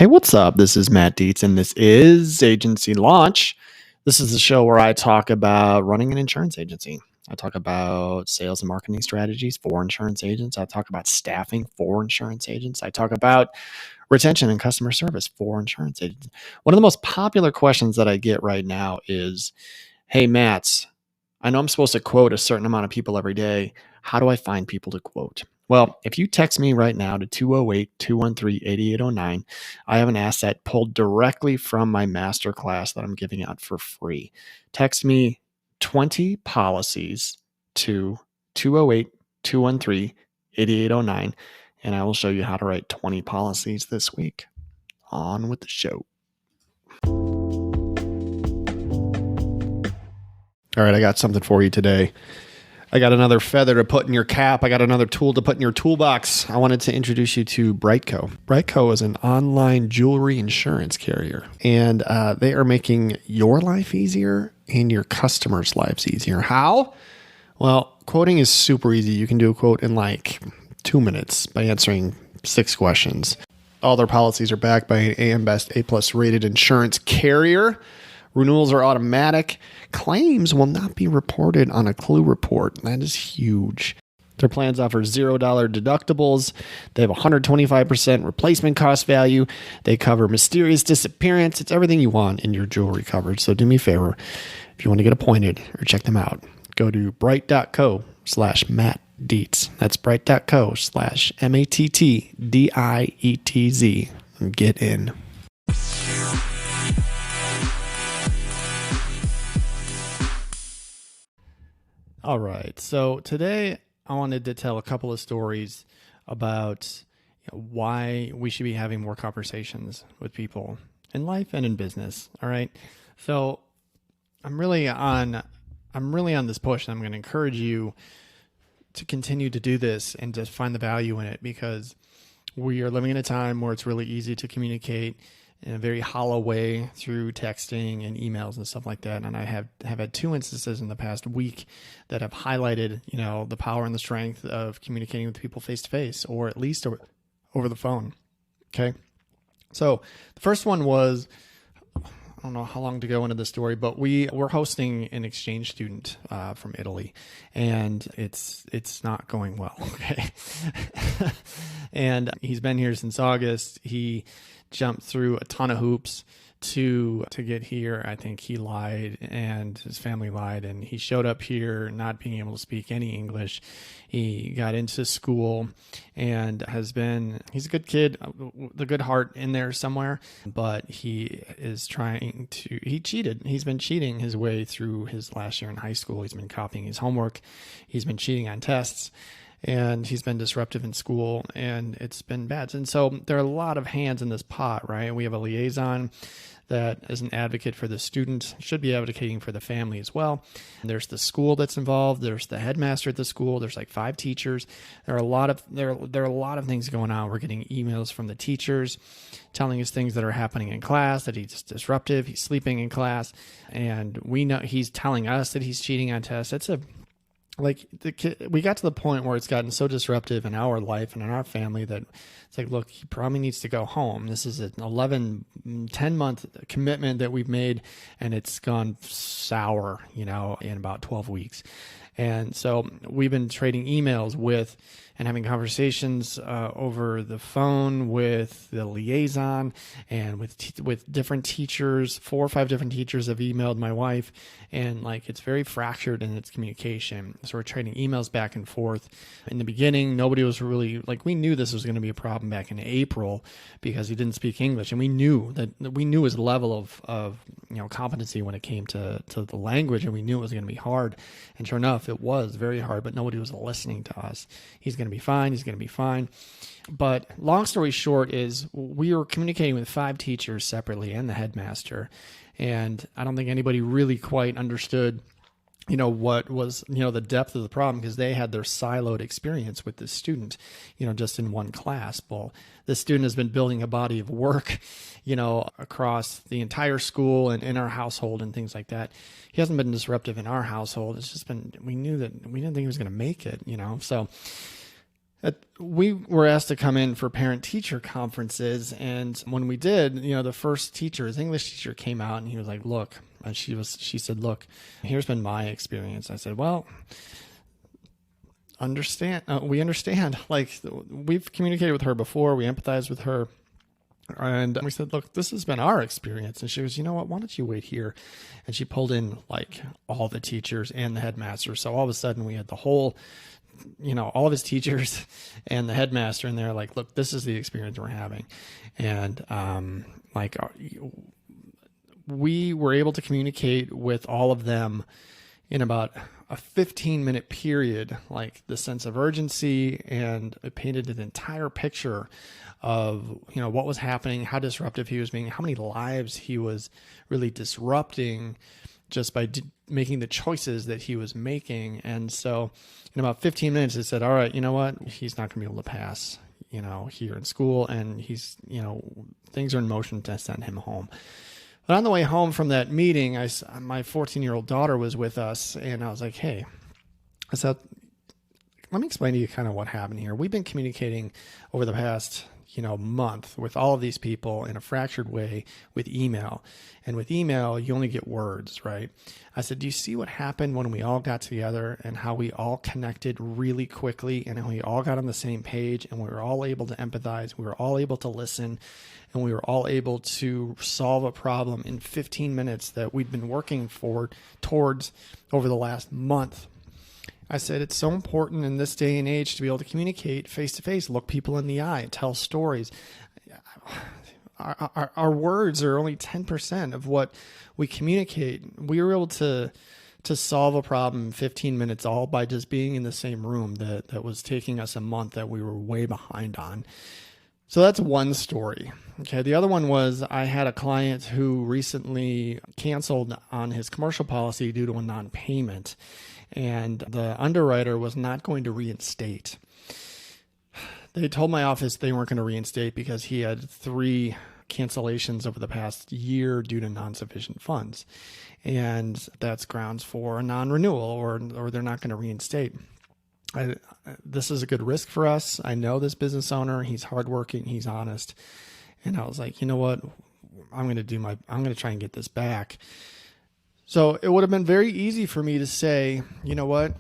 Hey, what's up? This is Matt Dietz, and this is Agency Launch. This is the show where I talk about running an insurance agency. I talk about sales and marketing strategies for insurance agents. I talk about staffing for insurance agents. I talk about retention and customer service for insurance agents. One of the most popular questions that I get right now is, hey, Matt, I know I'm supposed to quote a certain amount of people every day. How do I find people to quote? Well, if you text me right now to 208-213-8809, I have an asset pulled directly from my masterclass that I'm giving out for free. Text me 20 policies to 208-213-8809, and I will show you how to write 20 policies this week. On with the show. All right, I got something for you today. I got another feather to put in your cap. I got another tool to put in your toolbox. I wanted to introduce you to Brightco. Brightco is an online jewelry insurance carrier, and they are making your life easier and your customers' lives easier. How? Well, quoting is super easy. You can do a quote in like 2 minutes by answering 6 questions. All their policies are backed by an AM Best A+ rated insurance carrier. Renewals are automatic. Claims will not be reported on a Clue report. That is huge. Their plans offer $0 deductibles. They have 125% replacement cost value. They cover mysterious disappearance. It's everything you want in your jewelry coverage. So do me a favor. If you want to get appointed or check them out, go to bright.co/Matt Dietz. That's bright.co/MATTDIETZ and get in. All right. So today I wanted to tell a couple of stories about why we should be having more conversations with people in life and in business. All right. So I'm really on this push, and I'm going to encourage you to continue to do this and to find the value in it, because we are living in a time where it's really easy to communicate in a very hollow way through texting and emails and stuff like that. And I have had 2 instances in the past week that have highlighted, the power and the strength of communicating with people face to face, or at least over the phone. Okay. So the first one was, I don't know how long to go into the story, but we're hosting an exchange student from Italy, and it's not going well. Okay. And he's been here since August. He jumped through a ton of hoops to get here. I think he lied, and his family lied, and he showed up here not being able to speak any English. He got into school and he's a good kid, the good heart in there somewhere, but he cheated. He's been cheating his way through his last year in high school. He's been copying his homework. He's been cheating on tests. And he's been disruptive in school, and it's been bad. And so there are a lot of hands in this pot, right? We have a liaison that is an advocate for the student, should be advocating for the family as well. And there's the school that's involved. There's the headmaster at the school. There's like 5 teachers. There are a lot of things going on. We're getting emails from the teachers telling us things that are happening in class, that he's disruptive, he's sleeping in class, and we know he's telling us that he's cheating on tests. We got to the point where it's gotten so disruptive in our life and in our family that it's like, look, he probably needs to go home. This is an 10-month commitment that we've made, and it's gone sour, in about 12 weeks. And so we've been trading emails with and having conversations over the phone with the liaison and with different teachers. 4 or 5 different teachers have emailed my wife, and it's very fractured in its communication. So we're trading emails back and forth. In the beginning, nobody was really we knew this was going to be a problem back in April because he didn't speak English, and we knew his level of competency when it came to the language, and we knew it was going to be hard. And sure enough, it was very hard, but nobody was listening to us. He's going to be fine. He's going to be fine. But long story short is we were communicating with 5 teachers separately and the headmaster. And I don't think anybody really quite understood, what was, the depth of the problem, because they had their siloed experience with this student, just in one class. Well, this student has been building a body of work, across the entire school and in our household and things like that. He hasn't been disruptive in our household. It's just been, we didn't think he was going to make it, So We were asked to come in for parent-teacher conferences, and when we did, the first teacher, his English teacher, came out and he was like, "Look," and she said, "Look, here's been my experience." I said, "Well, we understand. Like, we've communicated with her before, we empathize with her." And we said, "Look, this has been our experience." And she goes, "You know what? Why don't you wait here?" And she pulled in like all the teachers and the headmaster. So all of a sudden we had the whole, all of his teachers and the headmaster in there. Like, "Look, this is the experience we're having." And we were able to communicate with all of them in about a 15-minute period, like the sense of urgency, and it painted an entire picture of, what was happening, how disruptive he was being, how many lives he was really disrupting just by making the choices that he was making. And so in about 15 minutes, it said, "All right, you know what? He's not going to be able to pass, here in school. And he's, things are in motion to send him home." But on the way home from that meeting, my 14-year-old daughter was with us, and I was like, "Hey," I said, "let me explain to you kind of what happened here. We've been communicating over the past, month with all of these people in a fractured way with email. And with email, you only get words, right?" I said, "Do you see what happened when we all got together and how we all connected really quickly and how we all got on the same page and we were all able to empathize, we were all able to listen, and we were all able to solve a problem in 15 minutes that we'd been working towards over the last month?" I said, "It's so important in this day and age to be able to communicate face to face, look people in the eye, tell stories. Our words are only 10% of what we communicate. We were able to solve a problem in 15 minutes all by just being in the same room that was taking us a month that we were way behind on." So that's one story. Okay. The other one was I had a client who recently canceled on his commercial policy due to a non-payment, and the underwriter was not going to reinstate. They told my office they weren't going to reinstate because he had 3 cancellations over the past year due to non-sufficient funds. And that's grounds for a non-renewal, or they're not going to reinstate. This is a good risk for us. I know this business owner. He's hardworking. He's honest. And I was like, "You know what? I'm going to try and get this back." So it would have been very easy for me to say, "You know what?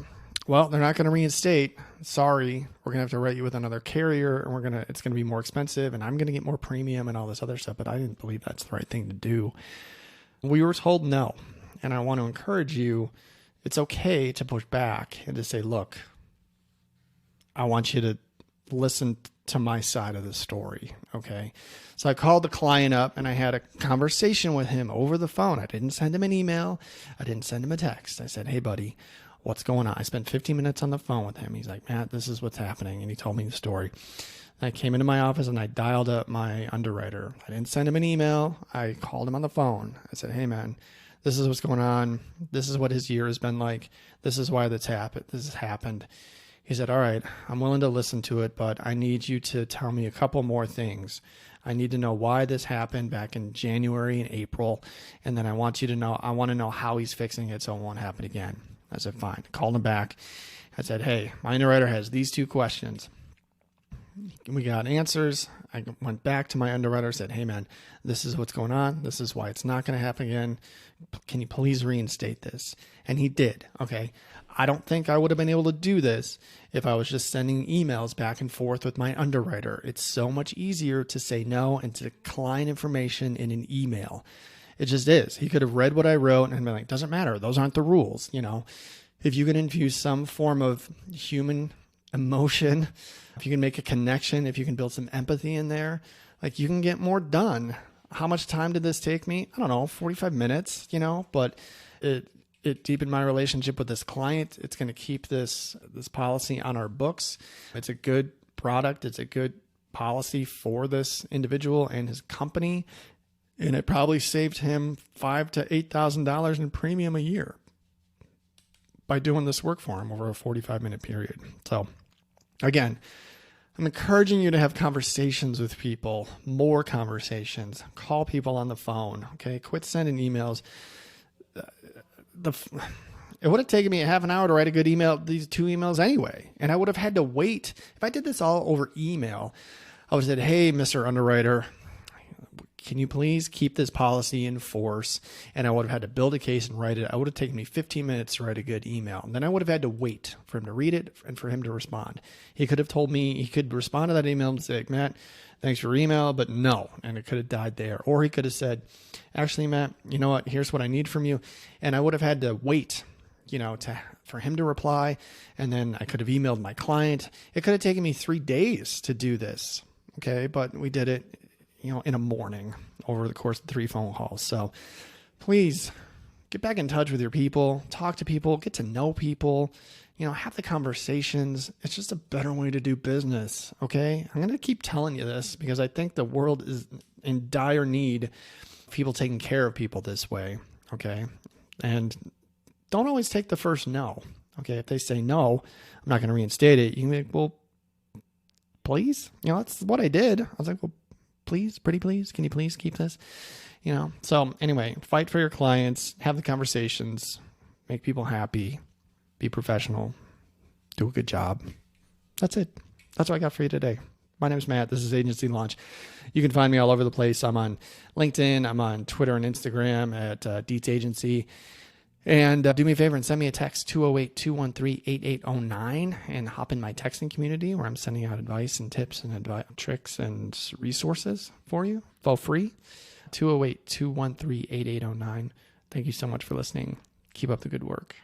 Well, they're not going to reinstate. Sorry, we're going to have to write you with another carrier, and it's going to be more expensive, and I'm going to get more premium and all this other stuff." But I didn't believe that's the right thing to do. We were told no. And I want to encourage you, it's okay to push back and to say, "Look, I want you to listen to my side of the story." Okay. So I called the client up and I had a conversation with him over the phone. I didn't send him an email. I didn't send him a text. I said, "Hey buddy, what's going on?" I spent 15 minutes on the phone with him. He's like, "Matt, this is what's happening." And he told me the story. And I came into my office and I dialed up my underwriter. I didn't send him an email. I called him on the phone. I said, "Hey man, this is what's going on. This is what his year has been like. This is why this has happened." He said, "All right, I'm willing to listen to it, but I need you to tell me a couple more things. I need to know why this happened back in January and April. And then I want to know how he's fixing it so it won't happen again." I said, "Fine." Called him back. I said, "Hey, my underwriter has these 2 questions." We got answers. I went back to my underwriter, said, "Hey man, this is what's going on. This is why it's not going to happen again. Can you please reinstate this?" And he did. Okay. I don't think I would have been able to do this if I was just sending emails back and forth with my underwriter. It's so much easier to say no and to decline information in an email. It just is. He could have read what I wrote and been like, "Doesn't matter. Those aren't the rules." If you can infuse some form of human emotion, if you can make a connection, if you can build some empathy in there, like, you can get more done. How much time did this take me? I don't know, 45 minutes, but it deepened my relationship with this client. It's going to keep this policy on our books. It's a good product. It's a good policy for this individual and his company. And it probably saved him $5,000 to $8,000 in premium a year by doing this work for him over a 45-minute period. So again, I'm encouraging you to have conversations with people, more conversations. Call people on the phone. Okay. Quit sending emails. It would have taken me a half an hour to write a good email, these 2 emails anyway. And I would have had to wait. If I did this all over email, I would have said, hey, Mr. Underwriter, can you please keep this policy in force? And I would have had to build a case and write it. I would have taken me 15 minutes to write a good email. And then I would have had to wait for him to read it and for him to respond. He could have told me, he could respond to that email and say, Matt, thanks for your email, but no. And it could have died there. Or he could have said, actually, Matt, you know what? Here's what I need from you. And I would have had to wait, for him to reply. And then I could have emailed my client. It could have taken me 3 days to do this. Okay. But we did it, in a morning over the course of 3 phone calls. So please get back in touch with your people, talk to people, get to know people, have the conversations. It's just a better way to do business. Okay. I'm going to keep telling you this because I think the world is in dire need of people taking care of people this way. Okay. And don't always take the first no. Okay. If they say no, I'm not going to reinstate it. You can be like, well, please, that's what I did. I was like, well, please, pretty please, can you please keep this? So anyway, fight for your clients, have the conversations, make people happy, be professional, do a good job. That's it. That's what I got for you today. My name is Matt. This is Agency Launch. You can find me all over the place. I'm on LinkedIn. I'm on Twitter and Instagram at Dietz Agency. And do me a favor and send me a text, 208-213-8809, and hop in my texting community where I'm sending out advice and tips and tricks and resources for you for free. 208-213-8809. Thank you so much for listening. Keep up the good work.